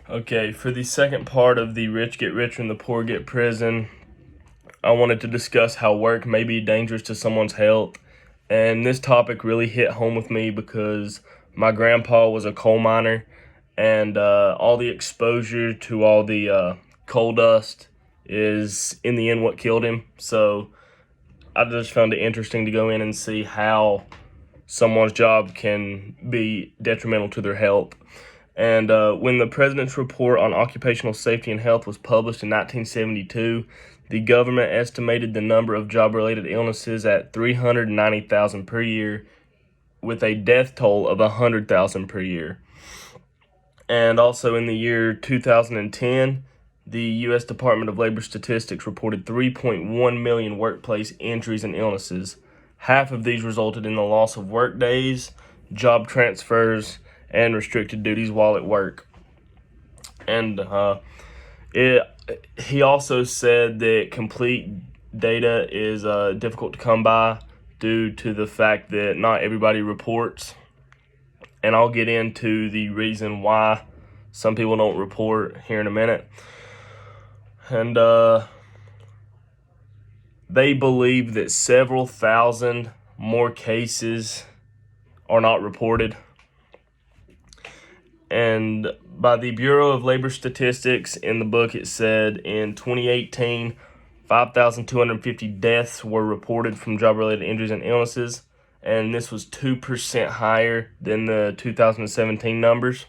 Okay, for the second part of the rich get richer and the poor get prison, I wanted to discuss how work may be dangerous to someone's health. And this topic really hit home with me because my grandpa was a coal miner, and all the exposure to all the coal dust is in the end what killed him. So I just found it interesting to go in and see how someone's job can be detrimental to their health. And when the President's Report on Occupational Safety and Health was published in 1972, the government estimated the number of job-related illnesses at 390,000 per year, with a death toll of 100,000 per year. And also in the year 2010, the U.S. Department of Labor Statistics reported 3.1 million workplace injuries and illnesses. Half of these resulted in the loss of work days, job transfers, and restricted duties while at work. And he also said that complete data is difficult to come by due to the fact that not everybody reports. And I'll get into the reason why some people don't report here in a minute. And they believe that several thousand more cases are not reported. And by the Bureau of Labor Statistics, in the book it said in 2018, 5,250 deaths were reported from job-related injuries and illnesses, and this was 2% higher than the 2017 numbers.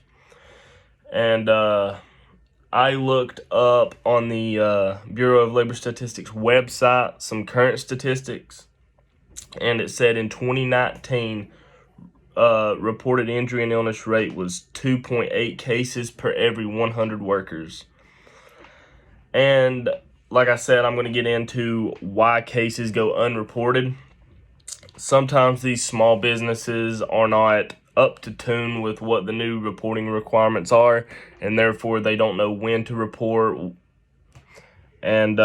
And I looked up on the Bureau of Labor Statistics website some current statistics, and it said in 2019, reported injury and illness rate was 2.8 cases per every 100 workers. And like I said, I'm going to get into why cases go unreported. Sometimes these small businesses are not up to tune with what the new reporting requirements are, and therefore they don't know when to report. And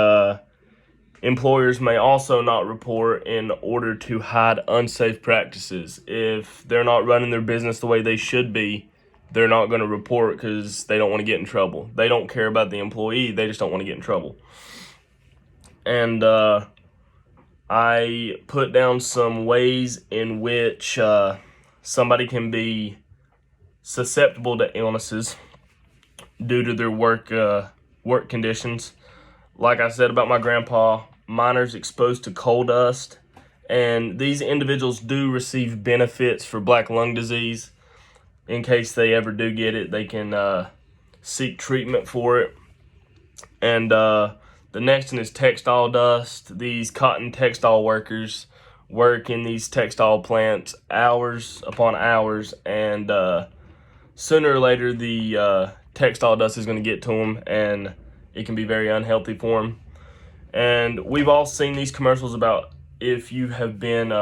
employers may also not report in order to hide unsafe practices. If they're not running their business the way they should be, they're not going to report because they don't want to get in trouble. They don't care about the employee, they just don't want to get in trouble. And I put down some ways in which somebody can be susceptible to illnesses due to their work conditions. Like I said about my grandpa, miners exposed to coal dust, and these individuals do receive benefits for black lung disease. In case they ever do get it, they can seek treatment for it. And the next one is textile dust. These cotton textile workers work in these textile plants hours upon hours, and sooner or later the textile dust is going to get to them, and it can be very unhealthy for them. And we've all seen these commercials about if you have been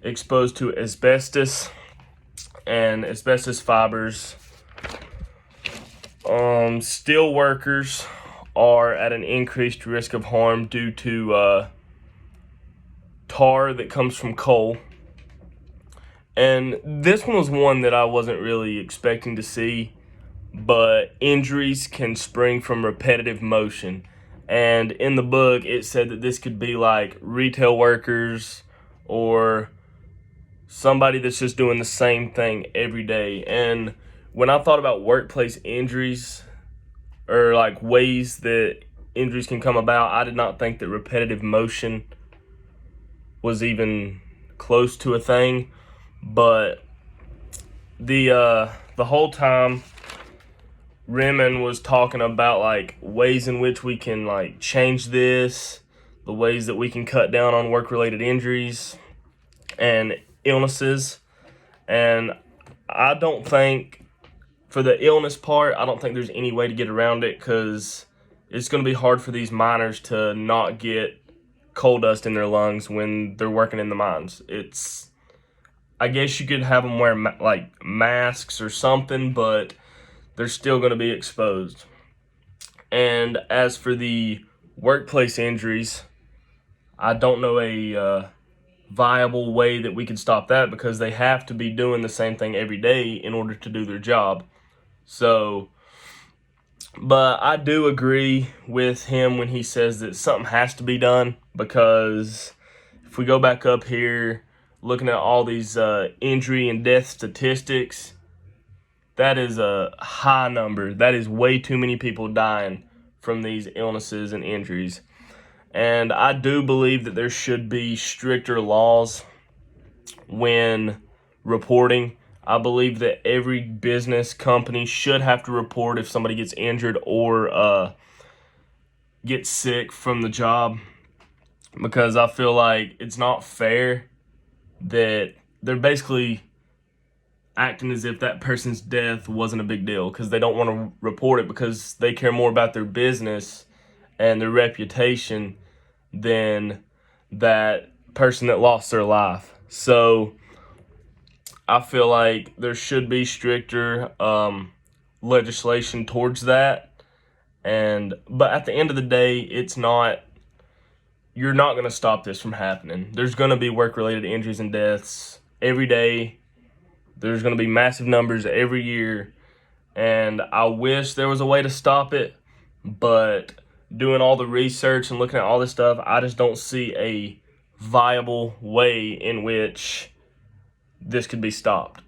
exposed to asbestos and asbestos fibers. Steel workers are at an increased risk of harm due to tar that comes from coal. And this one was one that I wasn't really expecting to see, but injuries can spring from repetitive motion. And in the book, it said that this could be like retail workers or somebody that's just doing the same thing every day. And when I thought about workplace injuries or like ways that injuries can come about, I did not think that repetitive motion was even close to a thing. But the whole time Remen was talking about like ways in which we can like change this, the ways that we can cut down on work-related injuries and illnesses. And I don't think, for the illness part, I don't think there's any way to get around it, because it's going to be hard for these miners to not get coal dust in their lungs when they're working in the mines. I guess you could have them wear like masks or something, but they're still going to be exposed. And as for the workplace injuries, I don't know a viable way that we could stop that, because they have to be doing the same thing every day in order to do their job. So But I do agree with him when he says that something has to be done, because if we go back up here, looking at all these injury and death statistics, that is a high number. That is way too many people dying from these illnesses and injuries. And I do believe that there should be stricter laws when reporting. I believe that every business company should have to report if somebody gets injured or gets sick from the job, because I feel like it's not fair that they're basically acting as if that person's death wasn't a big deal, because they don't want to report it because they care more about their business and their reputation than that person that lost their life. So I feel like there should be stricter legislation towards that. But at the end of the day, you're not going to stop this from happening. There's going to be work-related injuries and deaths every day. There's going to be massive numbers every year, and I wish there was a way to stop it, but doing all the research and looking at all this stuff, I just don't see a viable way in which this could be stopped.